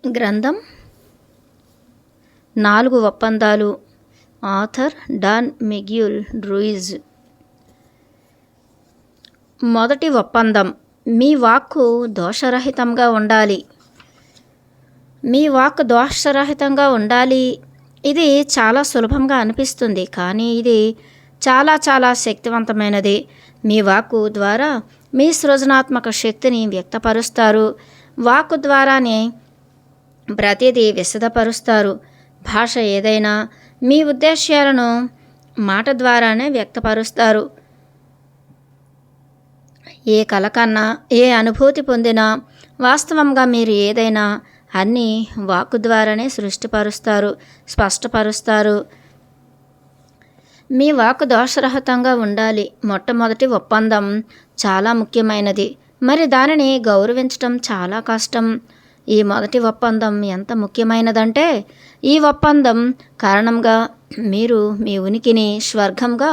గ్రంథం 4 ఒప్పందాలు. Author Don Miguel Ruiz. మొదటి ఒప్పందం. మీ వాక్కు దోషరహితంగా ఉండాలి. మీ వాక్కు దోషరహితంగా ఉండాలి. ఇది చాలా సులభంగా అనిపిస్తుంది, కానీ ఇది చాలా చాలా శక్తివంతమైనది. మీ వాక్కు ద్వారా మీ సృజనాత్మక శక్తిని వ్యక్తపరుస్తారు. వాక్కు ద్వారానే ప్రతిదీ విశదపరుస్తారు. భాష ఏదైనా మీ ఉద్దేశ్యాలను మాట ద్వారానే వ్యక్తపరుస్తారు. ఏ కల కన్నా, ఏ అనుభూతి పొందినా, వాస్తవంగా మీరు ఏదైనా అన్నీ వాక్కు ద్వారానే సృష్టిపరుస్తారు, స్పష్టపరుస్తారు. మీ వాక్కు దోషరహితంగా ఉండాలి. మొట్టమొదటి ఒప్పందం చాలా ముఖ్యమైనది, మరి దానిని గౌరవించటం చాలా కష్టం. ఈ మొదటి ఒప్పందం ఎంత ముఖ్యమైనదంటే, ఈ ఒప్పందం కారణంగా మీరు మీ ఉనికిని స్వర్గంగా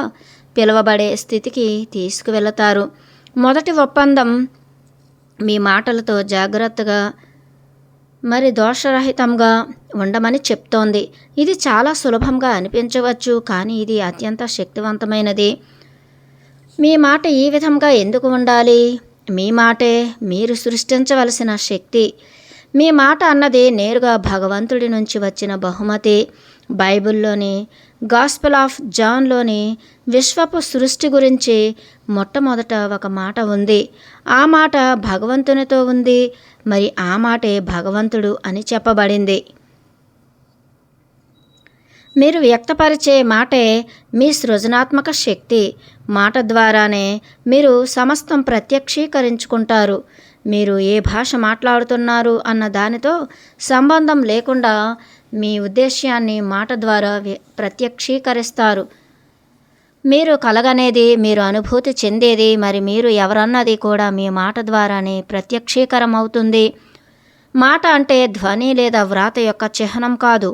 పిలువబడే స్థితికి తీసుకువెళతారు. మొదటి ఒప్పందం మీ మాటలతో జాగ్రత్తగా మరి దోషరహితంగా ఉండమని చెప్తోంది. ఇది చాలా సులభంగా అనిపించవచ్చు, కానీ ఇది అత్యంత శక్తివంతమైనది. మీ మాట ఈ విధంగా ఎందుకు ఉండాలి? మీ మాటే మీరు సృష్టించవలసిన శక్తి. మీ మాట అన్నది నేరుగా భగవంతుడి నుంచి వచ్చిన బహుమతి. బైబిల్లోని గాస్పెల్ ఆఫ్ జాన్లోని విశ్వపు సృష్టి గురించి మొట్టమొదట ఒక మాట ఉంది. ఆ మాట భగవంతునితో ఉంది, మరి ఆ మాటే భగవంతుడు అని చెప్పబడింది. మీరు వ్యక్తపరిచే మాటే మీ సృజనాత్మక శక్తి. మాట ద్వారానే మీరు సమస్తం ప్రత్యక్షీకరించుకుంటారు. మీరు ఏ భాష మాట్లాడుతున్నారు అన్న దానితో సంబంధం లేకుండా మీ ఉద్దేశ్యాన్ని మాట ద్వారా ప్రత్యక్షీకరిస్తారు. మీరు కలగనేది, మీరు అనుభూతి చెందేది, మరి మీరు ఎవరన్నది కూడా మీ మాట ద్వారానే ప్రత్యక్షీకరమవుతుంది. మాట అంటే ధ్వని లేదా వ్రాత యొక్క చిహ్నం కాదు.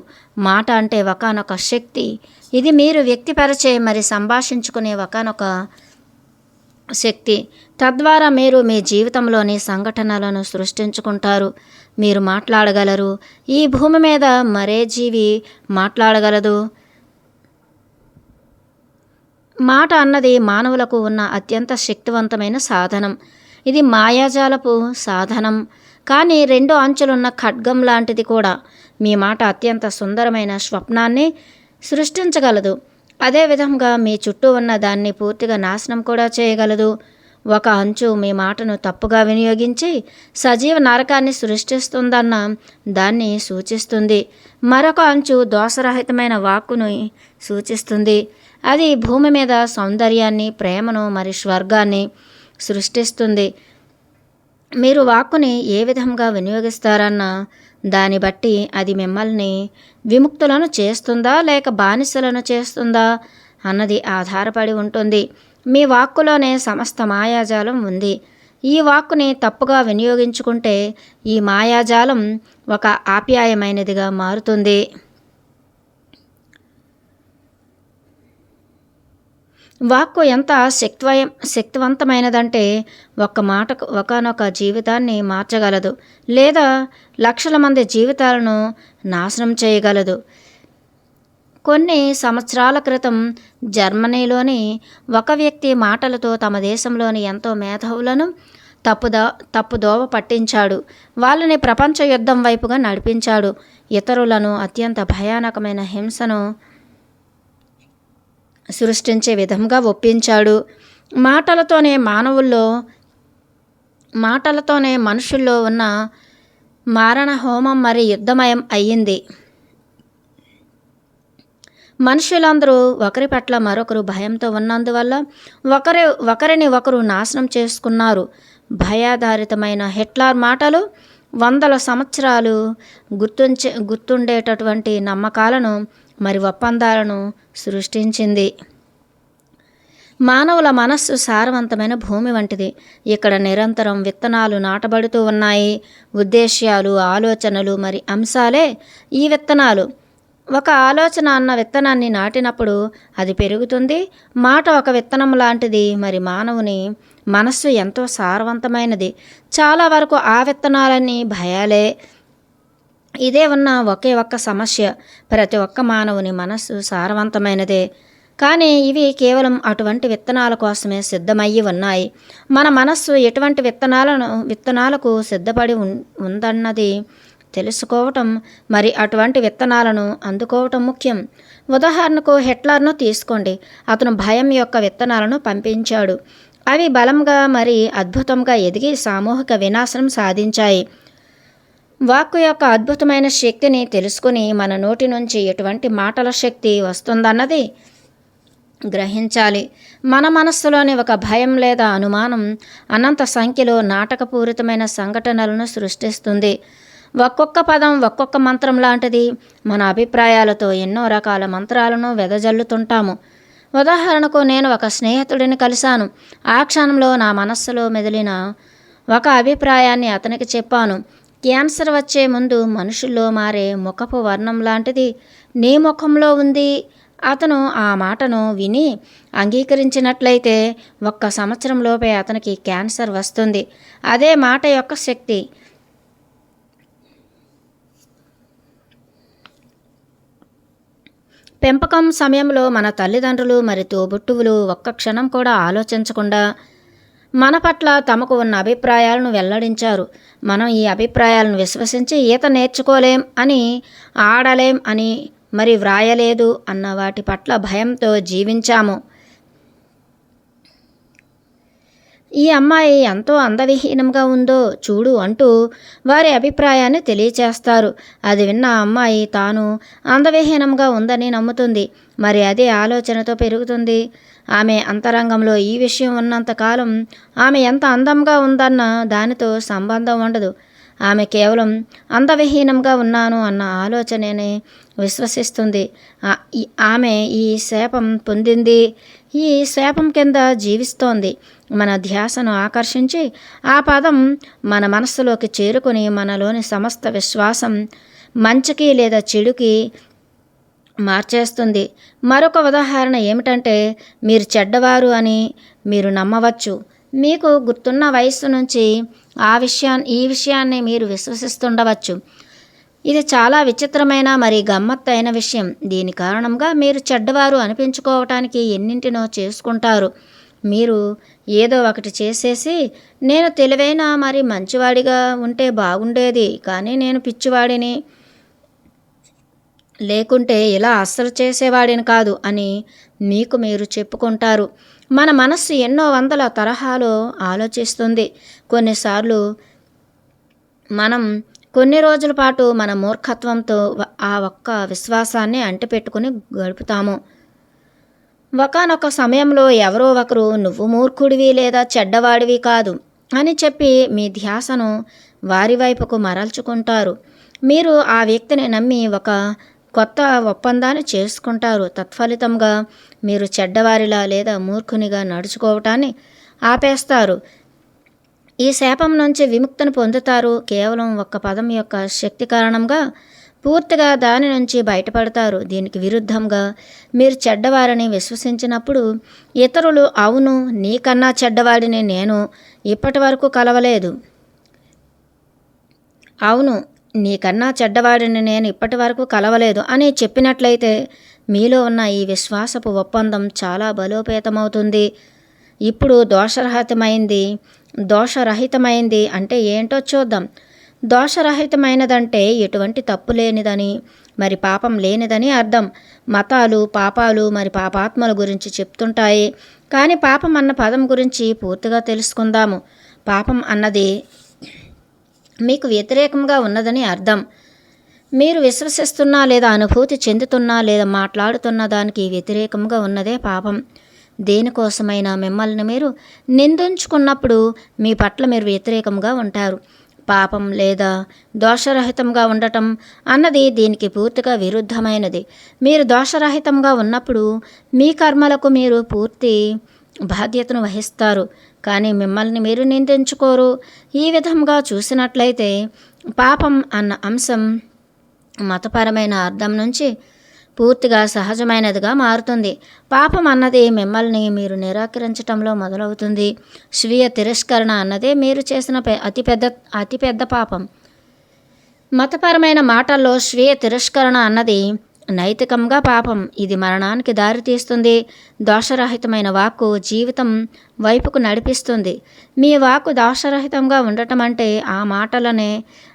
మాట అంటే ఒకానొక శక్తి. ఇది మీరు వ్యక్తిపరిచే మరి సంభాషించుకునే ఒకానొక శక్తి. తద్వారా మీరు మీ జీవితంలోని సంఘటనలను సృష్టించుకుంటారు. మీరు మాట్లాడగలరు. ఈ భూమి మీద మరే జీవి మాట్లాడగలదు. మాట అన్నది మానవులకు ఉన్న అత్యంత శక్తివంతమైన సాధనం. ఇది మాయాజాలపు సాధనం, కానీ 2 అంచులున్న ఖడ్గం లాంటిది కూడా. మీ మాట అత్యంత సుందరమైన స్వప్నాన్ని సృష్టించగలదు. అదేవిధంగా మీ చుట్టూ ఉన్న దాన్ని పూర్తిగా నాశనం కూడా చేయగలదు. ఒక అంచు మీ మాటను తప్పుగా వినియోగించి సజీవ నరకాన్ని సృష్టిస్తుందన్న దాన్ని సూచిస్తుంది. మరొక అంచు దోషరహితమైన వాక్కును సూచిస్తుంది. అది భూమి మీద సౌందర్యాన్ని, ప్రేమను మరి స్వర్గాన్ని సృష్టిస్తుంది. మీరు వాక్కుని ఏ విధంగా వినియోగిస్తారన్న దాన్ని బట్టి అది మిమ్మల్ని విముక్తులను చేస్తుందా లేక బానిసలను చేస్తుందా అన్నది ఆధారపడి ఉంటుంది. మీ వాక్కులోనే సమస్త మాయాజాలం ఉంది. ఈ వాక్కుని తప్పుగా వినియోగించుకుంటే ఈ మాయాజాలం ఒక ఆప్యాయమైనదిగా మారుతుంది. వాక్కు ఎంత శక్తివంతమైనదంటే ఒక్క మాటకు ఒకానొక జీవితాన్ని మార్చగలదు, లేదా లక్షల మంది జీవితాలను నాశనం చేయగలదు. కొన్ని సంవత్సరాల క్రితం జర్మనీలోని ఒక వ్యక్తి మాటలతో తమ దేశంలోని ఎంతో మేధావులను తప్పుదోవ పట్టించాడు. వాళ్ళని ప్రపంచ యుద్ధం వైపుగా నడిపించాడు. ఇతరులను అత్యంత భయానకమైన హింసను సృష్టించే విధంగా ఒప్పించాడు. మాటలతోనే మనుషుల్లో ఉన్న మారణ హోమం మరి యుద్ధమయం అయ్యింది. మనుషులందరూ ఒకరి పట్ల మరొకరు భయంతో ఉన్నందువల్ల ఒకరిని ఒకరు నాశనం చేసుకున్నారు. భయాధారితమైన హిట్లర్ మాటలు 100 సంవత్సరాలు గుర్తుండేటటువంటి నమ్మకాలను మరి ఒప్పందాలను సృష్టించింది. మానవుల మనస్సు సారవంతమైన భూమి వంటిది. ఇక్కడ నిరంతరం విత్తనాలు నాటబడుతూ ఉన్నాయి. ఉద్దేశ్యాలు, ఆలోచనలు మరి అంశాలే ఈ విత్తనాలు. ఒక ఆలోచన అన్న విత్తనాన్ని నాటినప్పుడు అది పెరుగుతుంది. మాట ఒక విత్తనం లాంటిది. మరి మానవుని మనస్సు ఎంతో సారవంతమైనది. చాలా వరకు ఆ విత్తనాలన్నీ భయాలే. ఇదే ఉన్న ఒకే ఒక్క సమస్య. ప్రతి ఒక్క మానవుని మనస్సు సారవంతమైనదే, కానీ ఇవి కేవలం అటువంటి విత్తనాల కోసమే సిద్ధమయ్యి ఉన్నాయి. మన మనస్సు ఎటువంటి విత్తనాలకు సిద్ధపడి ఉందన్నది తెలుసుకోవటం, మరి అటువంటి విత్తనాలను అందుకోవటం ముఖ్యం. ఉదాహరణకు హిట్లర్ను తీసుకోండి. అతను భయం యొక్క విత్తనాలను పంపించాడు. అవి బలంగా మరి అద్భుతంగా ఎదిగి సామూహిక వినాశనం సాధించాయి. వాక్కు యొక్క అద్భుతమైన శక్తిని తెలుసుకుని మన నోటి నుంచి ఎటువంటి మాటల శక్తి వస్తుందన్నది గ్రహించాలి. మన మనస్సులోని ఒక భయం లేదా అనుమానం అనంత సంఖ్యలో నాటకపూరితమైన సంఘటనలను సృష్టిస్తుంది. ఒక్కొక్క పదం ఒక్కొక్క మంత్రం లాంటిది. మన అభిప్రాయాలతో ఎన్నో రకాల మంత్రాలను వెదజల్లుతుంటాము. ఉదాహరణకు, నేను ఒక స్నేహితుడిని కలిశాను. ఆ క్షణంలో నా మనస్సులో మెదిలిన ఒక అభిప్రాయాన్ని అతనికి చెప్పాను. క్యాన్సర్ వచ్చే ముందు మనుషుల్లో మారే ముఖపు వర్ణం లాంటిది నీ ముఖంలో ఉంది. అతను ఆ మాటను విని అంగీకరించినట్లయితే 1 సంవత్సరంలోపే అతనికి క్యాన్సర్ వస్తుంది. అదే మాట యొక్క శక్తి. పెంపకం సమయంలో మన తల్లిదండ్రులు మరి తోబుట్టువులు ఒక్క క్షణం కూడా ఆలోచించకుండా మన పట్ల తమకు ఉన్న అభిప్రాయాలను వెల్లడించారు. మనం ఈ అభిప్రాయాలను విశ్వసించి ఈత నేర్చుకోలేం అని, ఆడలేం అని, మరి వ్రాయలేదు అన్న వాటి పట్ల భయంతో జీవించాము. ఈ అమ్మాయి ఎంతో అందవిహీనంగా ఉందో చూడు అంటూ వారి అభిప్రాయాన్ని తెలియచేస్తారు. అది విన్న అమ్మాయి తాను అందవిహీనంగా ఉందని నమ్ముతుంది. మరి అదే ఆలోచనతో పెరుగుతుంది. ఆమె అంతరంగంలో ఈ విషయం ఉన్నంతకాలం ఆమె ఎంత అందంగా ఉందన్న దానితో సంబంధం ఉండదు. ఆమె కేవలం అందవిహీనంగా ఉన్నాను అన్న ఆలోచనని విశ్వసిస్తుంది. ఆమె ఈ శాపం పొందింది. ఈ శాపం కింద జీవిస్తోంది. మన ధ్యాసను ఆకర్షించి ఆ పదం మన మనస్సులోకి చేరుకుని మనలోని సమస్త విశ్వాసం మంచికి లేదా చెడుకి మార్చేస్తుంది. మరొక ఉదాహరణ ఏమిటంటే, మీరు చెడ్డవారు అని మీరు నమ్మవచ్చు. మీకు గుర్తున్న వయస్సు నుంచి ఈ విషయాన్ని మీరు విశ్వసిస్తుండవచ్చు. ఇది చాలా విచిత్రమైన మరి గమ్మత్తైన విషయం. దీని కారణంగా మీరు చెడ్డవారు అనిపించుకోవటానికి ఎన్నింటినో చేసుకుంటారు. మీరు ఏదో ఒకటి చేసేసి, నేను తెలివైన మరి మంచివాడిగా ఉంటే బాగుండేది, కానీ నేను పిచ్చివాడిని, లేకుంటే ఇలా అస్సలు చేసేవాడిని కాదు అని మీకు మీరు చెప్పుకుంటారు. మన మనస్సు ఎన్నో వందల తరహాలో ఆలోచిస్తుంది. కొన్నిసార్లు మనం కొన్ని రోజుల పాటు మన మూర్ఖత్వంతో ఆ ఒక్క విశ్వాసాన్ని అంటిపెట్టుకుని గడుపుతాము. ఒకానొక సమయంలో ఎవరో ఒకరు నువ్వు మూర్ఖుడివి లేదా చెడ్డవాడివి కాదు అని చెప్పి మీ ధ్యాసను వారి వైపుకు మరల్చుకుంటారు. మీరు ఆ వ్యక్తిని నమ్మి ఒక కొత్త ఒప్పందాన్ని చేసుకుంటారు. తత్ఫలితంగా మీరు చెడ్డవారిలా లేదా మూర్ఖునిగా నడుచుకోవటాన్ని ఆపేస్తారు. ఈ శాపం నుంచి విముక్తిని పొందుతారు. కేవలం ఒక్క పదం యొక్క శక్తి కారణంగా పూర్తిగా దాని నుంచి బయటపడతారు. దీనికి విరుద్ధంగా మీరు చెడ్డవారిని విశ్వసించినప్పుడు ఇతరులు, అవును, నీకన్నా చెడ్డవాడిని నేను ఇప్పటి వరకు కలవలేదు, అవును, నీకన్నా చెడ్డవాడిని నేను ఇప్పటి వరకు కలవలేదు అని చెప్పినట్లయితే మీలో ఉన్న ఈ విశ్వాసపు ఒప్పందం చాలా బలోపేతమవుతుంది. ఇప్పుడు దోషరహితమైంది అంటే ఏంటో చూద్దాం. దోషరహితమైనదంటే ఎటువంటి తప్పు లేనిదని, మరి పాపం లేనిదని అర్థం. మతాలు పాపాలు మరి పాపాత్మల గురించి చెప్తుంటాయి, కానీ పాపం అన్న పదం గురించి పూర్తిగా తెలుసుకుందాము. పాపం అన్నది మీకు వ్యతిరేకంగా ఉన్నదని అర్థం. మీరు విశ్వసిస్తున్నా లేదా అనుభూతి చెందుతున్నా లేదా మాట్లాడుతున్న దానికి వ్యతిరేకంగా ఉన్నదే పాపం. దేనికోసమైనా మిమ్మల్ని మీరు నిందించుకున్నప్పుడు మీ పట్ల మీరు వ్యతిరేకంగా ఉంటారు. పాపం లేదా దోషరహితంగా ఉండటం అన్నది దీనికి పూర్తిగా విరుద్ధమైనది. మీరు దోషరహితంగా ఉన్నప్పుడు మీ కర్మలకు మీరు పూర్తి బాధ్యతను వహిస్తారు, కానీ మిమ్మల్ని మీరు నిందించుకోరు. ఈ విధంగా చూసినట్లయితే పాపం అన్న అంశం మతపరమైన అర్థం నుంచి పూర్తిగా సహజమైనదిగా మారుతుంది. పాపం అన్నది మిమ్మల్ని మీరు నిరాకరించటంలో మొదలవుతుంది. స్వీయ తిరస్కరణ అన్నదే మీరు చేసిన అతిపెద్ద పాపం. మతపరమైన మాటల్లో స్వీయ తిరస్కరణ అన్నది నైతికంగా పాపం. ఇది మరణానికి దారితీస్తుంది. దోషరహితమైన వాక్కు జీవితం వైపుకు నడిపిస్తుంది. మీ వాక్కు దోషరహితంగా ఉండటం అంటే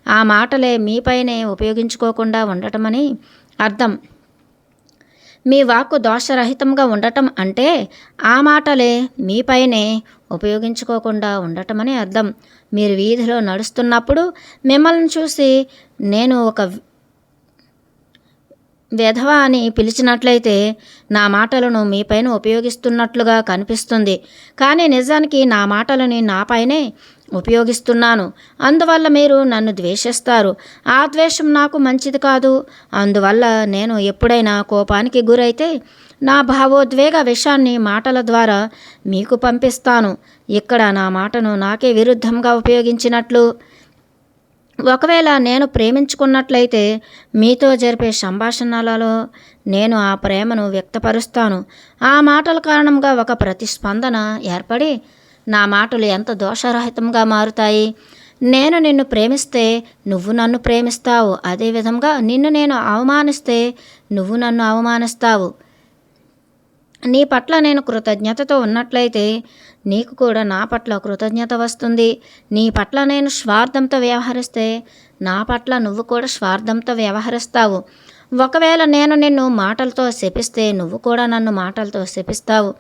ఆ మాటలే మీపైనే ఉపయోగించుకోకుండా ఉండటమని అర్థం. మీ వాక్కు దోషరహితంగా ఉండటం అంటే ఆ మాటలే మీపైనే ఉపయోగించుకోకుండా ఉండటమని అర్థం. మీరు వీధిలో నడుస్తున్నప్పుడు మిమ్మల్ని చూసి నేను ఒక వెధవ అని పిలిచినట్లయితే నా మాటలను మీపైన ఉపయోగిస్తున్నట్లుగా కనిపిస్తుంది. కానీ నిజానికి నా మాటలని నాపైనే ఉపయోగిస్తున్నాను. అందువల్ల మీరు నన్ను ద్వేషిస్తారు. ఆ ద్వేషం నాకు మంచిది కాదు. అందువల్ల నేను ఎప్పుడైనా కోపానికి గురైతే నా భావోద్వేగ విషయాన్ని మాటల ద్వారా మీకు పంపిస్తాను. ఇక్కడ నా మాటను నాకే విరుద్ధంగా ఉపయోగించినట్లు. ఒకవేళ నేను ప్రేమించుకున్నట్లయితే మీతో జరిపే సంభాషణలలో నేను ఆ ప్రేమను వ్యక్తపరుస్తాను. ఆ మాటల కారణంగా ఒక ప్రతిస్పందన ఏర్పడి నా మాటలు ఎంత దోషరహితంగా మారుతాయి. నేను నిన్ను ప్రేమిస్తే నువ్వు నన్ను ప్రేమిస్తావు. అదేవిధంగా నిన్ను నేను అవమానిస్తే నువ్వు నన్ను అవమానిస్తావు. నీ పట్ల నేను కృతజ్ఞతతో ఉన్నట్లయితే నీకు కూడా నా పట్ల కృతజ్ఞత వస్తుంది. నీ పట్ల నేను స్వార్థంతో వ్యవహరిస్తే నా పట్ల నువ్వు కూడా స్వార్థంతో వ్యవహరిస్తావు. ఒకవేళ నేను నిన్ను మాటలతో శపిస్తే నువ్వు కూడా నన్ను మాటలతో శపిస్తావు.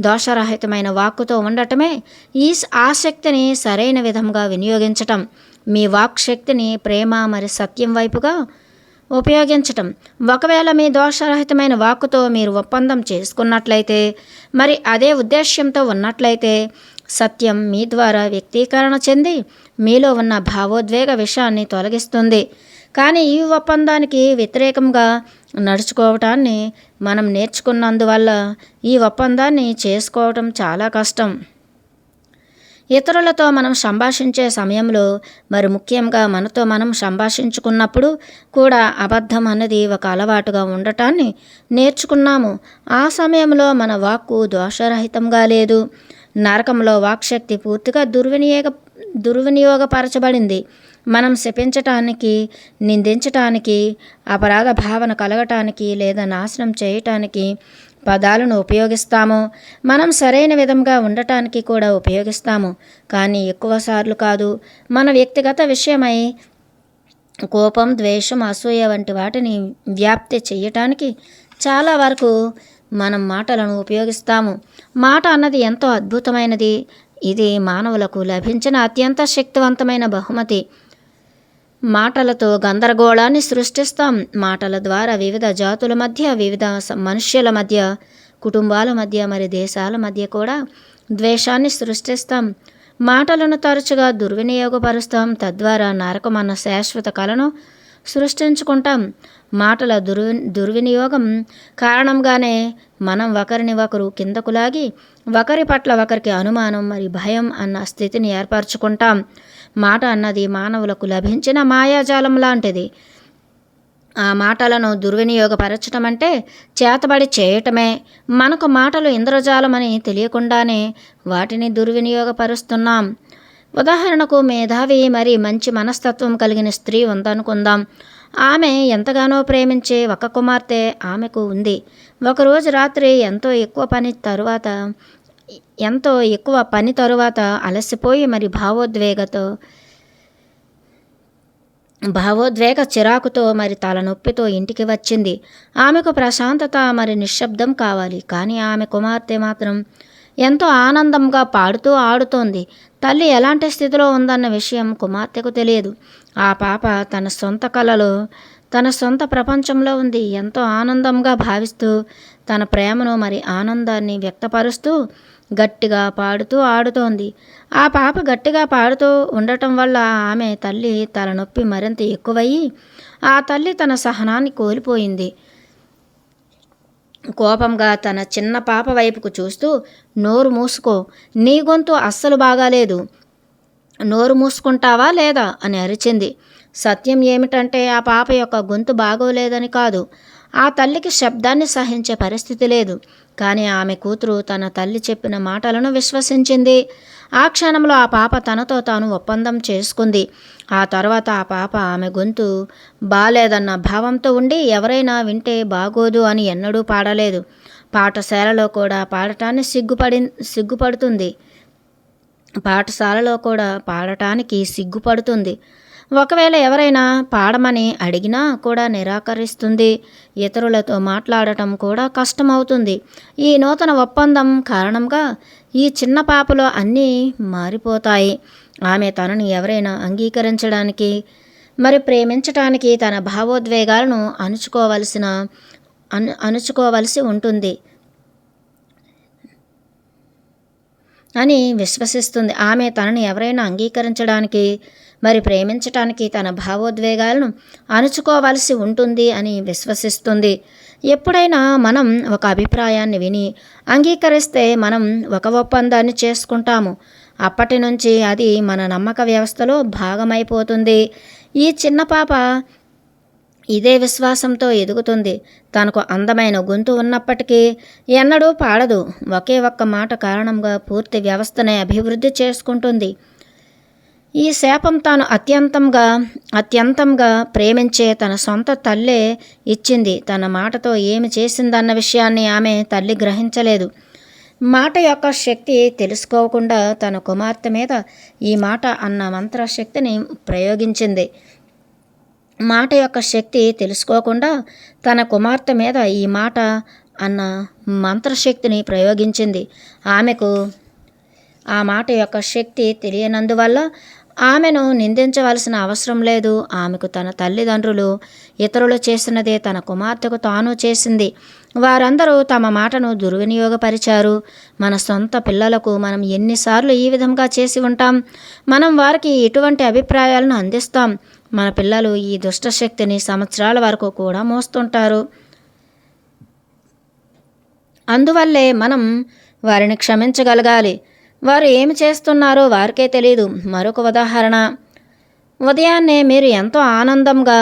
దోషరహితమైన వాక్కుతో ఉండటమే ఆ శక్తిని సరైన విధంగా వినియోగించటం. మీ వాక్ శక్తిని ప్రేమ మరి సత్యం వైపుగా ఉపయోగించటం. ఒకవేళ మీ దోషరహితమైన వాక్కుతో మీరు ఒప్పందం చేసుకున్నట్లయితే, మరి అదే ఉద్దేశ్యంతో ఉన్నట్లయితే సత్యం మీ ద్వారా వ్యక్తీకరణ చెంది మీలో ఉన్న భావోద్వేగ విషయాన్ని తొలగిస్తుంది. కానీ ఈ ఒప్పందానికి వ్యతిరేకంగా నడుచుకోవటాన్ని మనం నేర్చుకున్నందువల్ల ఈ ఒప్పందాన్ని చేసుకోవటం చాలా కష్టం. ఇతరులతో మనం సంభాషించే సమయంలో మరి ముఖ్యంగా మనతో మనం సంభాషించుకున్నప్పుడు కూడా అబద్ధం అన్నది ఒక అలవాటుగా ఉండటాన్ని నేర్చుకున్నాము. ఆ సమయంలో మన వాక్కు దోషరహితంగా లేదు. నరకంలో వాక్శక్తి పూర్తిగా దుర్వినియోగపరచబడింది. మనం శపించటానికి, నిందించటానికి, అపరాధ భావన కలగటానికి లేదా నాశనం చేయటానికి పదాలను ఉపయోగిస్తాము. మనం సరైన విధంగా ఉండటానికి కూడా ఉపయోగిస్తాము. కానీ ఎక్కువసార్లు కాదు. మన వ్యక్తిగత విషయమై కోపం, ద్వేషం, అసూయ వంటి వాటిని వ్యాప్తి చేయటానికి చాలా వరకు మనం మాటలను ఉపయోగిస్తాము. మాట అన్నది ఎంతో అద్భుతమైనది. ఇది మానవులకు లభించిన అత్యంత శక్తివంతమైన బహుమతి. మాటలతో గందరగోళాన్ని సృష్టిస్తాం. మాటల ద్వారా వివిధ జాతుల మధ్య, వివిధ మనుష్యుల మధ్య, కుటుంబాల మధ్య, మరి దేశాల మధ్య కూడా ద్వేషాన్ని సృష్టిస్తాం. మాటలను తరచుగా దుర్వినియోగపరుస్తాం. తద్వారా నరకం అన్న శాశ్వత కళను సృష్టించుకుంటాం. మాటల దుర్వినియోగం కారణంగానే మనం ఒకరిని ఒకరు కిందకు లాగి ఒకరి పట్ల ఒకరికి అనుమానం మరి భయం అన్న స్థితిని ఏర్పరచుకుంటాం. మాట అన్నది మానవులకు లభించిన మాయాజాలం లాంటిది. ఆ మాటలను దుర్వినియోగపరచటం అంటే చేతబడి చేయటమే. మనకు మాటలు ఇంద్రజాలమని తెలియకుండానే వాటిని దుర్వినియోగపరుస్తున్నాం. ఉదాహరణకు మేధావి మరి మంచి మనస్తత్వం కలిగిన స్త్రీ ఉందనుకుందాం. ఆమె ఎంతగానో ప్రేమించే ఒక కుమార్తె ఆమెకు ఉంది. ఒకరోజు రాత్రి ఎంతో ఎక్కువ పని తరువాత అలసిపోయి మరి భావోద్వేగ చిరాకుతో మరి తలనొప్పితో ఇంటికి వచ్చింది. ఆమెకు ప్రశాంతత మరి నిశ్శబ్దం కావాలి. కానీ ఆమె కుమార్తె మాత్రం ఎంతో ఆనందంగా పాడుతూ ఆడుతోంది. తల్లి ఎలాంటి స్థితిలో ఉందన్న విషయం కుమార్తెకు తెలియదు. ఆ పాప తన సొంత ప్రపంచంలో ఉంది. ఎంతో ఆనందంగా భావిస్తూ తన ప్రేమను మరి ఆనందాన్ని వ్యక్తపరుస్తూ గట్టిగా పాడుతూ ఆడుతోంది. ఆ పాప గట్టిగా పాడుతూ ఉండటం వల్ల ఆమె తల్లి తలనొప్పి మరింత ఎక్కువయ్యి ఆ తల్లి తన సహనాన్ని కోల్పోయింది. కోపంగా తన చిన్న పాప వైపుకు చూస్తూ, నోరు మూసుకో, నీ గొంతు అస్సలు బాగాలేదు, నోరు మూసుకుంటావా లేదా అని అరిచింది. సత్యం ఏమిటంటే ఆ పాప యొక్క గొంతు బాగోలేదని కాదు, ఆ తల్లికి శబ్దాన్ని సహించే పరిస్థితి లేదు. కానీ ఆమె కూతురు తన తల్లి చెప్పిన మాటలను విశ్వసించింది. ఆ క్షణంలో ఆ పాప తనతో తాను ఒప్పందం చేసుకుంది. ఆ తర్వాత ఆ పాప ఆమె గొంతు బాలేదన్న భావంతో ఉండి ఎవరైనా వింటే బాగోదు అని ఎన్నడూ పాడలేదు. పాఠశాలలో కూడా పాడటాన్ని సిగ్గుపడుతుంది. పాఠశాలలో కూడా పాడటానికి సిగ్గుపడుతుంది. ఒకవేళ ఎవరైనా పాడమని అడిగినా కూడా నిరాకరిస్తుంది. ఇతరులతో మాట్లాడటం కూడా కష్టమవుతుంది. ఈ నూతన ఒప్పందం కారణంగా ఈ చిన్న పాపలో అన్నీ మారిపోతాయి. ఆమె తనని ఎవరైనా అంగీకరించడానికి మరి ప్రేమించటానికి తన భావోద్వేగాలను అణుచుకోవలసి ఉంటుంది అని విశ్వసిస్తుంది. ఆమె తనని ఎవరైనా అంగీకరించడానికి మరి ప్రేమించటానికి తన భావోద్వేగాలను అణుచుకోవలసి ఉంటుంది అని విశ్వసిస్తుంది. ఎప్పుడైనా మనం ఒక అభిప్రాయాన్ని విని అంగీకరిస్తే మనం ఒక ఒప్పందాన్ని చేసుకుంటాము. అప్పటి నుంచి అది మన నమ్మక వ్యవస్థలో భాగమైపోతుంది. ఈ చిన్న పాప ఇదే విశ్వాసంతో ఎదుగుతుంది. తనకు అందమైన గొంతు ఉన్నప్పటికీ ఎన్నడూ పాడదు. ఒకే ఒక్క మాట కారణంగా పూర్తి వ్యవస్థనే అభివృద్ధి చేసుకుంటుంది. ఈ శాపం తాను అత్యంతంగా ప్రేమించే తన సొంత తల్లే ఇచ్చింది. తన మాటతో ఏమి చేసిందన్న విషయాన్ని ఆమె తల్లి గ్రహించలేదు. మాట యొక్క శక్తి తెలుసుకోకుండా తన కుమార్తె మీద ఈ మాట అన్న మంత్రశక్తిని ప్రయోగించింది. మాట యొక్క శక్తి తెలుసుకోకుండా తన కుమార్తె మీద ఈ మాట అన్న మంత్రశక్తిని ప్రయోగించింది. ఆమెకు ఆ మాట యొక్క శక్తి తెలియనందువల్ల ఆమెను నిందించవలసిన అవసరం లేదు. ఆమెకు తన తల్లిదండ్రులు ఇతరులు చేసినదే తన కుమార్తెకు తాను చేసింది. వారందరూ తమ మాటను దుర్వినియోగపరిచారు. మన సొంత పిల్లలకు మనం ఎన్నిసార్లు ఈ విధంగా చేసి ఉంటాం. మనం వారికి ఇటువంటి అభిప్రాయాలను అందిస్తాం. మన పిల్లలు ఈ దుష్టశక్తిని సంవత్సరాల వరకు కూడా మోస్తుంటారు. అందువల్లే మనం వారిని క్షమించగలగాలి. వారు ఏమి చేస్తున్నారో వారికే తెలియదు. మరొక ఉదాహరణ, ఉదయాన్నే మీరు ఎంతో ఆనందంగా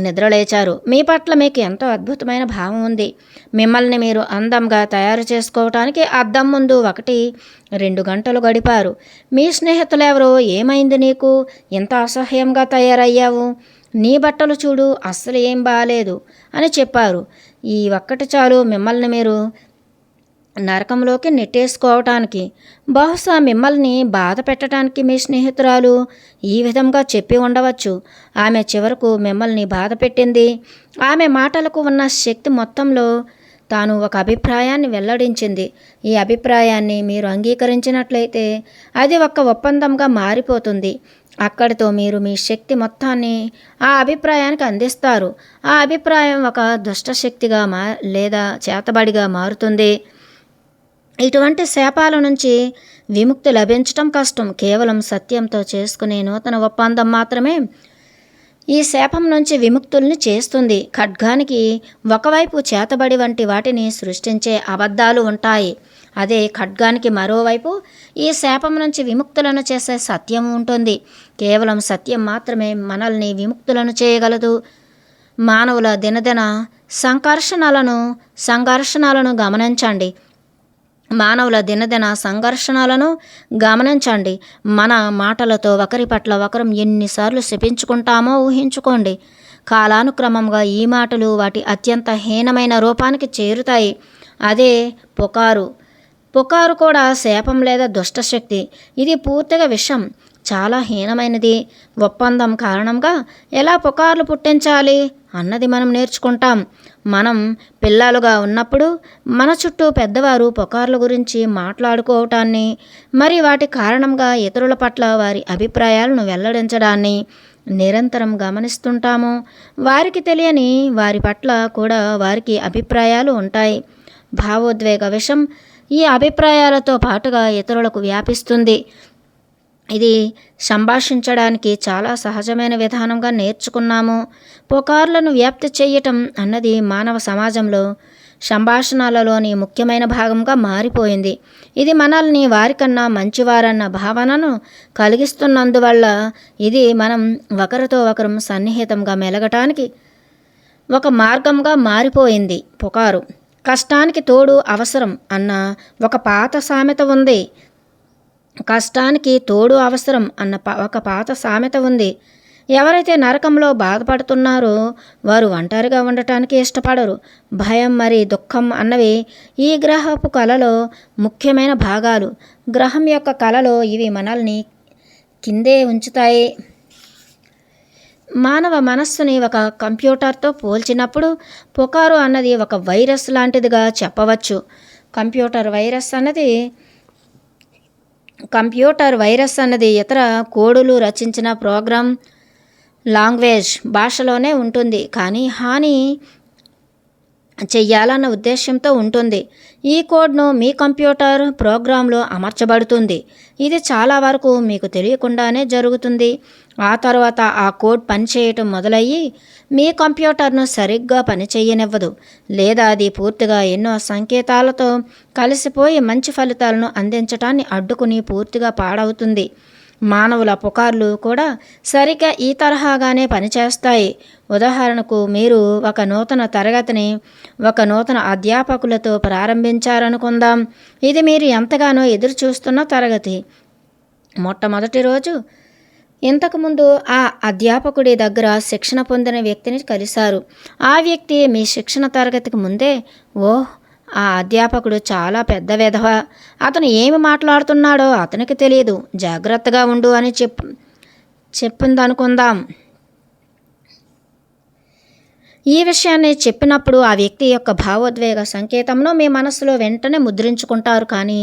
నిద్రలేచారు. మీ పట్ల మీకు ఎంతో అద్భుతమైన భావం ఉంది. మిమ్మల్ని మీరు అందంగా తయారు చేసుకోవటానికి అద్దం ముందు 1-2 గంటలు గడిపారు. మీ స్నేహితులెవరో ఏమైంది నీకు, ఇంత అసహ్యంగా తయారయ్యావు, నీ బట్టలు చూడు, అస్సలు ఏం బాలేదు అని చెప్పారు. ఈ ఒక్కటి చాలు మిమ్మల్ని మీరు నరకంలోకి నెట్టేసుకోవటానికి. బహుశా మిమ్మల్ని బాధ పెట్టడానికి మీ స్నేహితురాలు ఈ విధంగా చెప్పి ఉండవచ్చు. ఆమె చివరకు మిమ్మల్ని బాధ పెట్టింది. ఆమె మాటలకు ఉన్న శక్తి మొత్తంలో తాను ఒక అభిప్రాయాన్ని వెల్లడించింది. ఈ అభిప్రాయాన్ని మీరు అంగీకరించినట్లయితే అది ఒక ఒప్పందంగా మారిపోతుంది. అక్కడితో మీరు మీ శక్తి మొత్తాన్ని ఆ అభిప్రాయానికి అందిస్తారు. ఆ అభిప్రాయం ఒక దుష్టశక్తిగా లేదా చేతబడిగా మారుతుంది. ఇటువంటి శాపాల నుంచి విముక్తి లభించటం కష్టం. కేవలం సత్యంతో చేసుకునే నూతన ఒప్పందం మాత్రమే ఈ శాపం నుంచి విముక్తుల్ని చేస్తుంది. ఖడ్గానికి ఒకవైపు చేతబడి వంటి వాటిని సృష్టించే అబద్ధాలు ఉంటాయి. అదే ఖడ్గానికి మరోవైపు ఈ శాపం నుంచి విముక్తులను చేసే సత్యం ఉంటుంది. కేవలం సత్యం మాత్రమే మనల్ని విముక్తులను చేయగలదు. మానవుల దినదిన సంఘర్షణలను గమనించండి. మన మాటలతో ఒకరి పట్ల ఒకరం ఎన్నిసార్లు శపించుకుంటామో ఊహించుకోండి. కాలానుక్రమంగా ఈ మాటలు వాటి అత్యంత హీనమైన రూపానికి చేరుతాయి. అదే పుకారు కూడా శాపం లేదా దుష్టశక్తి. ఇది పూర్తిగా విషం, చాలా హీనమైనది. ఒప్పందం కారణంగా ఎలా పుకార్లు పుట్టించాలి అన్నది మనం నేర్చుకుంటాం. మనం పిల్లలుగా ఉన్నప్పుడు మన చుట్టూ పెద్దవారు పుకార్ల గురించి మాట్లాడుకోవటాన్ని, మరి వాటి కారణంగా ఇతరుల పట్ల వారి అభిప్రాయాలను వెల్లడించడాన్ని నిరంతరం గమనిస్తుంటాము. వారికి తెలియని వారి పట్ల కూడా వారికి అభిప్రాయాలు ఉంటాయి. భావోద్వేగ విషం ఈ అభిప్రాయాలతో పాటుగా ఇతరులకు వ్యాపిస్తుంది. ఇది సంభాషించడానికి చాలా సహజమైన విధానంగా నేర్చుకున్నాము. పుకార్లను వ్యాప్తి చేయటం అన్నది మానవ సమాజంలో సంభాషణలలోని ముఖ్యమైన భాగంగా మారిపోయింది. ఇది మనల్ని వారికన్నా మంచివారన్న భావనను కలిగిస్తున్నందువల్ల ఇది మనం ఒకరితో ఒకరం సన్నిహితంగా మెలగటానికి ఒక మార్గంగా మారిపోయింది పుకారు. కష్టానికి తోడు అవసరం అన్న ఒక పాత సామెత ఉంది. కష్టానికి తోడు అవసరం అన్న ఒక పాత సామెత ఉంది. ఎవరైతే నరకంలో బాధపడుతున్నారో వారు ఒంటరిగా ఉండటానికి ఇష్టపడరు. భయం మరి దుఃఖం అన్నవి ఈ గ్రహపు కళలో ముఖ్యమైన భాగాలు. గ్రహం యొక్క కళలో ఇవి మనల్ని కిందే ఉంచుతాయి. మానవ మనస్సుని ఒక కంప్యూటర్తో పోల్చినప్పుడు పుకారు అన్నది ఒక వైరస్ లాంటిదిగా చెప్పవచ్చు. కంప్యూటర్ వైరస్ అన్నది ఇతర కోడులు రచించిన ప్రోగ్రామ్ లాంగ్వేజ్ భాషలోనే ఉంటుంది, కానీ హాని చెయ్యాలన్న ఉద్దేశంతో ఉంటుంది. ఈ కోడ్ను మీ కంప్యూటర్ ప్రోగ్రాంలో అమర్చబడుతుంది. ఇది చాలా వరకు మీకు తెలియకుండానే జరుగుతుంది. ఆ తర్వాత ఆ కోడ్ పనిచేయటం మొదలయ్యి మీ కంప్యూటర్ను సరిగ్గా పనిచేయనివ్వదు, లేదా అది పూర్తిగా ఎన్నో సంకేతాలతో కలిసిపోయి మంచి ఫలితాలను అందించటాన్ని అడ్డుకుని పూర్తిగా పాడవుతుంది. మానవుల పుకార్లు కూడా సరిగ్గా ఈ తరహాగానే పనిచేస్తాయి. ఉదాహరణకు, మీరు ఒక నూతన తరగతిని ఒక నూతన అధ్యాపకులతో ప్రారంభించారనుకుందాం. ఇది మీరు ఎంతగానో ఎదురు చూస్తున్న తరగతి. మొట్టమొదటి రోజు ఇంతకుముందు ఆ అధ్యాపకుడి దగ్గర శిక్షణ పొందిన వ్యక్తిని కలిశారు. ఆ వ్యక్తి మీ శిక్షణ తరగతికి ముందే, ఓహ్, ఆ అధ్యాపకుడు చాలా పెద్ద వెధవ, అతను ఏమి మాట్లాడుతున్నాడో అతనికి తెలియదు, జాగ్రత్తగా ఉండు అని చెప్పిందనుకుందాం. ఈ విషయాన్ని చెప్పినప్పుడు ఆ వ్యక్తి యొక్క భావోద్వేగ సంకేతంలో మీ మనసులో వెంటనే ముద్రించుకుంటారు, కానీ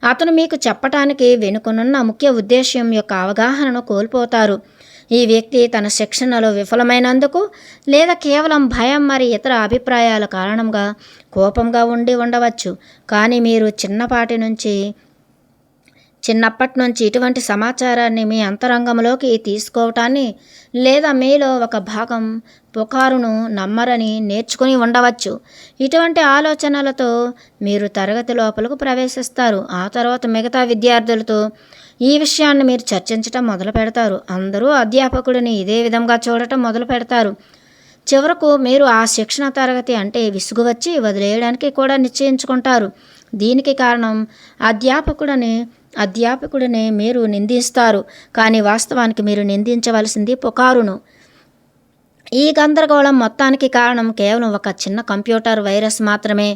అతను మీకు చెప్పటానికి వెనుకనున్న ముఖ్య ఉద్దేశ్యం యొక్క అవగాహనను కోల్పోతారు. ఈ వ్యక్తి తన శిక్షణలో విఫలమైనందుకు, లేదా కేవలం భయం మరి ఇతర అభిప్రాయాల కారణంగా కోపంగా ఉండవచ్చు. కానీ మీరు చిన్నప్పటి నుంచి ఇటువంటి సమాచారాన్ని మీ అంతరంగంలోకి తీసుకోవటాన్ని, లేదా మీలో ఒక భాగం పుకారును నమ్మరని నేర్చుకుని ఉండవచ్చు. ఇటువంటి ఆలోచనలతో మీరు తరగతి లోపలకు ప్రవేశిస్తారు. ఆ తర్వాత మిగతా విద్యార్థులతో ఈ విషయాన్ని మీరు చర్చించటం మొదలు పెడతారు. అందరూ అధ్యాపకుడిని ఇదే విధంగా చూడటం మొదలు పెడతారు. చివరకు మీరు ఆ శిక్షణ తరగతి అంటే విసుగు వచ్చి వదిలేయడానికి కూడా నిశ్చయించుకుంటారు. దీనికి కారణం అధ్యాపకుడిని మీరు నిందిస్తారు, కానీ వాస్తవానికి మీరు నిందించవలసింది పుకారును. ఈ గందరగోళం మొత్తానికి కారణం కేవలం ఒక చిన్న కంప్యూటర్ వైరస్ మాత్రమే.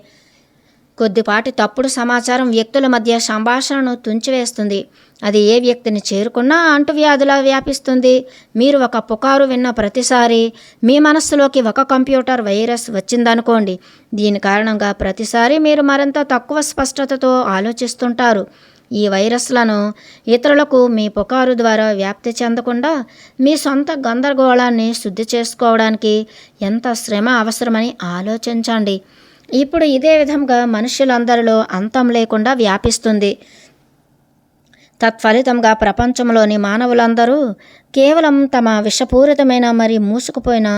కొద్దిపాటి తప్పుడు సమాచారం వ్యక్తుల మధ్య సంభాషణను తుంచివేస్తుంది. అది ఏ వ్యక్తిని చేరుకున్నా అంటువ్యాధిలా వ్యాపిస్తుంది. మీరు ఒక పుకారు విన్న ప్రతిసారి మీ మనస్సులోకి ఒక కంప్యూటర్ వైరస్ వచ్చిందనుకోండి. దీని కారణంగా ప్రతిసారి మీరు మరింత తక్కువ స్పష్టతతో ఆలోచిస్తుంటారు. ఈ వైరస్లను ఇతరులకు మీ పుకారు ద్వారా వ్యాప్తి చెందకుండా మీ సొంత గందరగోళాన్ని శుద్ధి చేసుకోవడానికి ఎంత శ్రమ అవసరమని ఆలోచించండి. ఇప్పుడు ఇదే విధంగా మనుషులందరిలో అంతం లేకుండా వ్యాపిస్తుంది. తత్ఫలితంగా ప్రపంచంలోని మానవులందరూ కేవలం తమ విషపూరితమైన మరియు మూసుకుపోయిన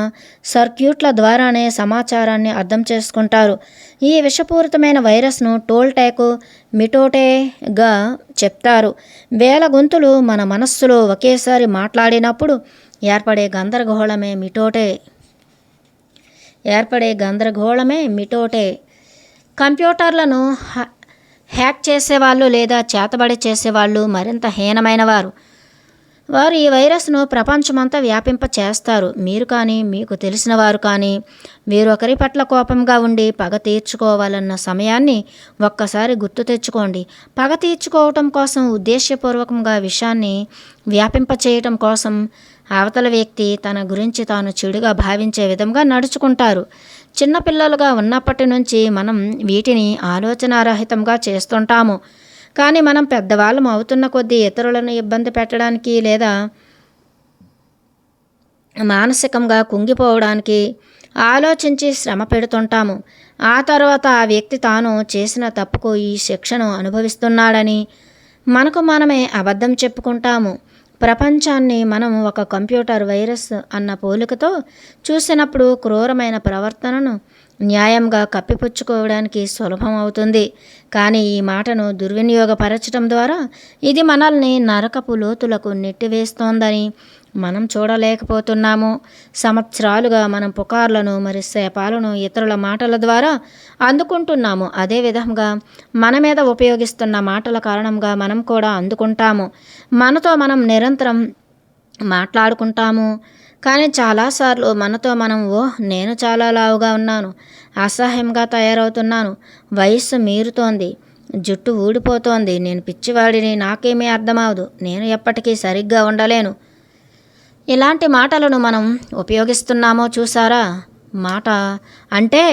సర్క్యూట్ల ద్వారానే సమాచారాన్ని అర్థం చేసుకుంటారు. ఈ విషపూరితమైన వైరస్ను టోల్టెక్ మిటోటేగా చెప్తారు. వేల గొంతులు మన మనస్సులో ఒకేసారి మాట్లాడినప్పుడు ఏర్పడే గందరగోళమే మిటోటే. కంప్యూటర్లను హ్యాక్ చేసేవాళ్ళు లేదా చేతబడి చేసేవాళ్ళు మరింత హీనమైన వారు. వారు ఈ వైరస్ను ప్రపంచమంతా వ్యాపింప చేస్తారు. మీరు కానీ మీకు తెలిసిన వారు కానీ వేరొకరి పట్ల కోపంగా ఉండి పగ తీర్చుకోవాలన్న సమయాన్ని ఒక్కసారి గుర్తు తెచ్చుకోండి. పగ తీర్చుకోవటం కోసం ఉద్దేశపూర్వకంగా విషయాన్ని వ్యాపింప చేయటం కోసం అవతల వ్యక్తి తన గురించి తాను చెడుగా భావించే విధంగా నడుచుకుంటారు. చిన్నపిల్లలుగా ఉన్నప్పటి నుంచి మనం వీటిని ఆలోచనారహితంగా చేస్తుంటాము. కానీ మనం పెద్దవాళ్ళం అవుతున్న కొద్దీ ఇతరులను ఇబ్బంది పెట్టడానికి లేదా మానసికంగా కుంగిపోవడానికి ఆలోచించి శ్రమ పెడుతుంటాము. ఆ తర్వాత ఆ వ్యక్తి తాను చేసిన తప్పుకు ఈ శిక్షను అనుభవిస్తున్నాడని మనకు మనమే అబద్ధం చెప్పుకుంటాము. ప్రపంచాన్ని మనం ఒక కంప్యూటర్ వైరస్ అన్న పోలికతో చూసినప్పుడు క్రూరమైన ప్రవర్తనను న్యాయంగా కప్పిపుచ్చుకోవడానికి సులభం అవుతుంది. కానీ ఈ మాటను దుర్వినియోగపరచడం ద్వారా ఇది మనల్ని నరకపు లోతులకు నెట్టివేస్తోందని మనం చూడలేకపోతున్నాము. సంవత్సరాలుగా మనం పుకార్లను మరి శాపాలను ఇతరుల మాటల ద్వారా అందుకుంటున్నాము. అదే విధంగా మన మీద ఉపయోగిస్తున్న మాటల కారణంగా మనం కూడా అందుకుంటాము. మనతో మనం నిరంతరం మాట్లాడుకుంటాము. కానీ చాలాసార్లు మనతో మనం నేను చాలా లావుగా ఉన్నాను, అసహ్యంగా తయారవుతున్నాను, వయస్సు మీరుతోంది, జుట్టు ఊడిపోతోంది, నేను పిచ్చివాడిని, నాకేమీ అర్థమవదు, నేను ఎప్పటికీ సరిగ్గా ఉండలేను, ఇలాంటి మాటలను మనం ఉపయోగిస్తున్నామో చూసారా? మాట అంటే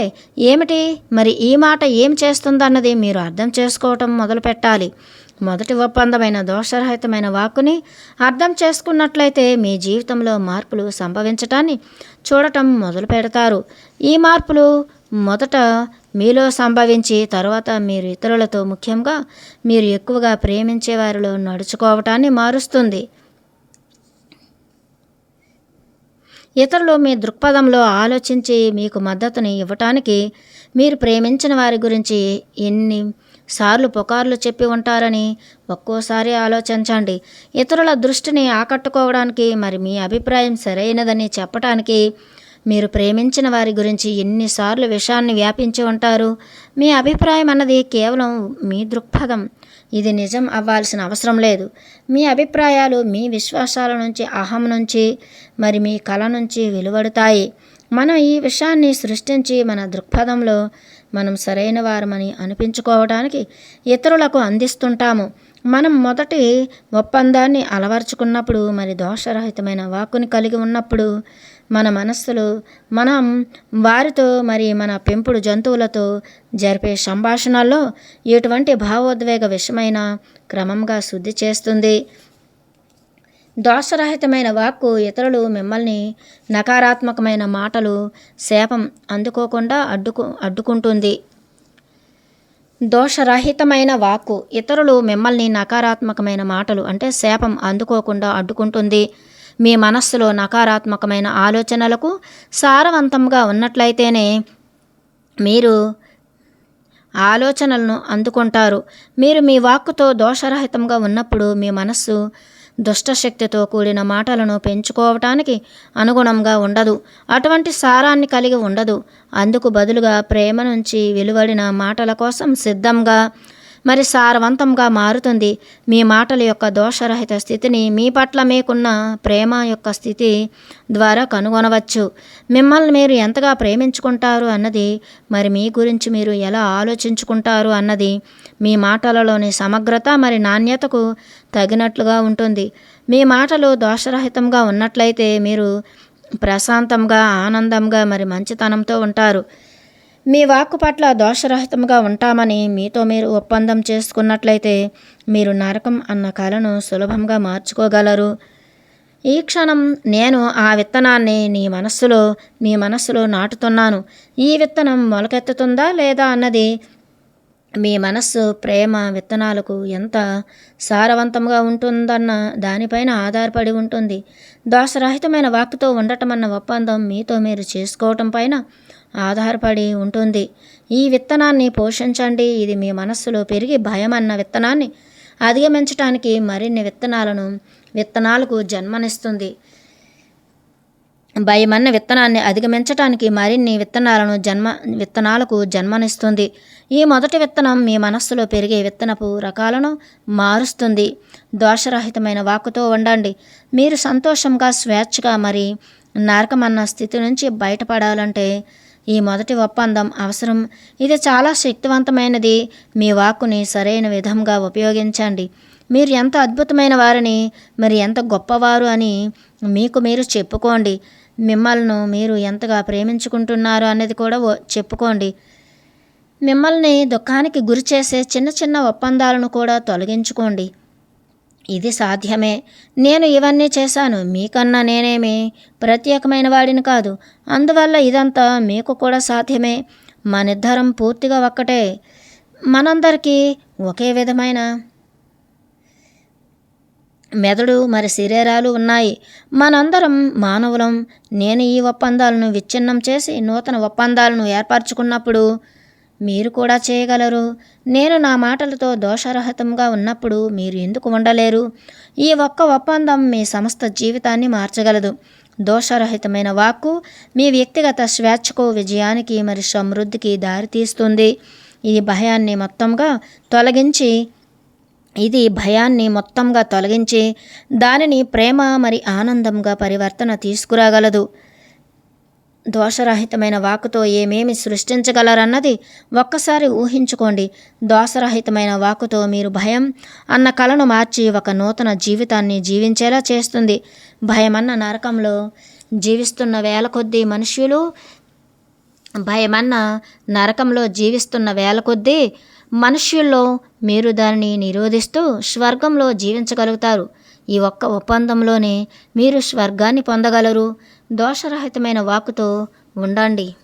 ఏమిటి? మరి ఈ మాట ఏం చేస్తుందన్నది మీరు అర్థం చేసుకోవటం మొదలు పెట్టాలి. మొదటి ఒప్పందమైన దోషరహితమైన వాక్కుని అర్థం చేసుకున్నట్లయితే మీ జీవితంలో మార్పులు సంభవించటాన్ని చూడటం మొదలు పెడతారు. ఈ మార్పులు మొదట మీలో సంభవించి తరువాత మీరు ఇతరులతో, ముఖ్యంగా మీరు ఎక్కువగా ప్రేమించే వారిలో నడుచుకోవటాన్ని మారుస్తుంది. ఇతరులు మీ దృక్పథంలో ఆలోచించి మీకు మద్దతుని ఇవ్వటానికి మీరు ప్రేమించిన వారి గురించి ఎన్నిసార్లు పుకార్లు చెప్పి ఉంటారని ఒక్కోసారి ఆలోచించండి. ఇతరుల దృష్టిని ఆకట్టుకోవడానికి మరి మీ అభిప్రాయం సరైనదని చెప్పటానికి మీరు ప్రేమించిన వారి గురించి ఎన్నిసార్లు విషయాన్ని వ్యాపించి ఉంటారు. మీ అభిప్రాయం అన్నది కేవలం మీ దృక్పథం. ఇది నిజం అవ్వాల్సిన అవసరం లేదు. మీ అభిప్రాయాలు మీ విశ్వాసాల నుంచి, అహం నుంచి, మరి మీ కళ నుంచి వెలువడతాయి. మనం ఈ విషయాన్ని సృష్టించి మన దృక్పథంలో మనం సరైన వారమని అనిపించుకోవడానికి ఇతరులకు అందిస్తుంటాము. మనం మొదటి ఒప్పందాన్ని అలవర్చుకున్నప్పుడు, మరి దోషరహితమైన వాక్కుని కలిగి ఉన్నప్పుడు మన మనస్సులో మనం వారితో మరి మన పెంపుడు జంతువులతో జరిపే సంభాషణల్లో ఎటువంటి భావోద్వేగ విషమైన క్రమంగా శుద్ధి చేస్తుంది. దోషరహితమైన వాక్కు ఇతరులు మిమ్మల్ని నకారాత్మకమైన మాటలు, శాపం అందుకోకుండా అడ్డుకుంటుంది. దోషరహితమైన వాక్కు ఇతరులు మిమ్మల్ని నకారాత్మకమైన మాటలు అంటే శాపం అందుకోకుండా అడ్డుకుంటుంది. మీ మనస్సులో నకారాత్మకమైన ఆలోచనలకు సారవంతంగా ఉన్నట్లయితేనే మీరు ఆలోచనలను అందుకుంటారు. మీరు మీ వాక్కుతో దోషరహితంగా ఉన్నప్పుడు మీ మనస్సు దుష్టశక్తితో కూడిన మాటలను పెంచుకోవటానికి అనుగుణంగా ఉండదు. అటువంటి సారాన్ని కలిగి ఉండదు. అందుకు బదులుగా ప్రేమ నుంచి వెలువడిన మాటల కోసం సిద్ధంగా మరి సారవంతంగా మారుతుంది. మీ మాటల యొక్క దోషరహిత స్థితిని మీ పట్ల మీకున్న ప్రేమ యొక్క స్థితి ద్వారా కనుగొనవచ్చు. మిమ్మల్ని మీరు ఎంతగా ప్రేమించుకుంటారు అన్నది, మరి మీ గురించి మీరు ఎలా ఆలోచించుకుంటారు అన్నది మీ మాటలలోని సమగ్రత మరి నాణ్యతకు తగినట్లుగా ఉంటుంది. మీ మాటలు దోషరహితంగా ఉన్నట్లయితే మీరు ప్రశాంతంగా, ఆనందంగా మరి మంచితనంతో ఉంటారు. మీ వాక్కు పట్ల దోషరహితంగా ఉంటామని మీతో మీరు ఒప్పందం చేసుకున్నట్లయితే మీరు నరకం అన్న కలను సులభంగా మార్చుకోగలరు. ఈ క్షణం నేను ఆ విత్తనాన్ని మీ మనస్సులో నాటుతున్నాను. ఈ విత్తనం మొలకెత్తుతుందా లేదా అన్నది మీ మనస్సు ప్రేమ విత్తనాలకు ఎంత సారవంతంగా ఉంటుందన్న దానిపైన ఆధారపడి ఉంటుంది. దోషరహితమైన వాక్కుతో ఉండటం అన్న ఒప్పందం మీతో మీరు చేసుకోవటం పైన ఆధారపడి ఉంటుంది. ఈ విత్తనాన్ని పోషించండి. ఇది మీ మనస్సులో పెరిగి భయం అన్న విత్తనాన్ని అధిగమించడానికి మరిన్ని విత్తనాలకు జన్మనిస్తుంది. భయమన్న విత్తనాన్ని అధిగమించటానికి మరిన్ని విత్తనాలకు జన్మనిస్తుంది. ఈ మొదటి విత్తనం మీ మనస్సులో పెరిగే విత్తనపు రకాలను మారుస్తుంది. దోషరహితమైన వాక్కుతో ఉండండి. మీరు సంతోషంగా, స్వేచ్ఛగా మరి నరకమన్న స్థితి నుంచి బయటపడాలంటే ఈ మొదటి ఒప్పందం అవసరం. ఇది చాలా శక్తివంతమైనది. మీ వాక్కుని సరైన విధంగా ఉపయోగించండి. మీరు ఎంత అద్భుతమైన వారని, మరి ఎంత గొప్పవారు అని మీకు మీరు చెప్పుకోండి. మిమ్మల్ని మీరు ఎంతగా ప్రేమించుకుంటున్నారు అనేది కూడా చెప్పుకోండి. మిమ్మల్ని దుఃఖానికి గురి చేసే చిన్న చిన్న ఒప్పందాలను కూడా తొలగించుకోండి. ఇది సాధ్యమే. నేను ఇవన్నీ చేశాను, మీకన్నా నేనేమి ప్రత్యేకమైన వాడిని కాదు, అందువల్ల ఇదంతా మీకు కూడా సాధ్యమే. మనిద్దరం పూర్తిగా ఒక్కటే. మనందరికీ ఒకే విధమైన మెదడు మరి శరీరాలు ఉన్నాయి. మనందరం మానవులం. నేను ఈ ఒప్పందాలను విచ్ఛిన్నం చేసి నూతన ఒప్పందాలను ఏర్పరచుకున్నప్పుడు మీరు కూడా చేయగలరు. నేను నా మాటలతో దోషరహితంగా ఉన్నప్పుడు మీరు ఎందుకు ఉండలేరు? ఈ ఒక్క ఒప్పందం మీ సమస్త జీవితాన్ని మార్చగలదు. దోషరహితమైన వాక్కు మీ వ్యక్తిగత స్వేచ్ఛకు, విజయానికి మరి సమృద్ధికి దారితీస్తుంది. ఇది భయాన్ని మొత్తంగా తొలగించి దానిని ప్రేమ మరి ఆనందంగా పరివర్తన తీసుకురాగలదు. దోషరహితమైన వాక్కుతో ఏమేమి సృష్టించగలరన్నది ఒక్కసారి ఊహించుకోండి. దోషరహితమైన వాక్కుతో మీరు భయం అన్న కలను మార్చి ఒక నూతన జీవితాన్ని జీవించేలా చేస్తుంది. భయమన్న నరకంలో జీవిస్తున్న వేల కొద్దీ మనుష్యుల్లో మీరు దానిని నిరోధిస్తూ స్వర్గంలో జీవించగలుగుతారు. ఈ ఒక్క ఒప్పందంలోనే మీరు స్వర్గాన్ని పొందగలరు. దోషరహితమైన వాక్కుతో ఉండండి.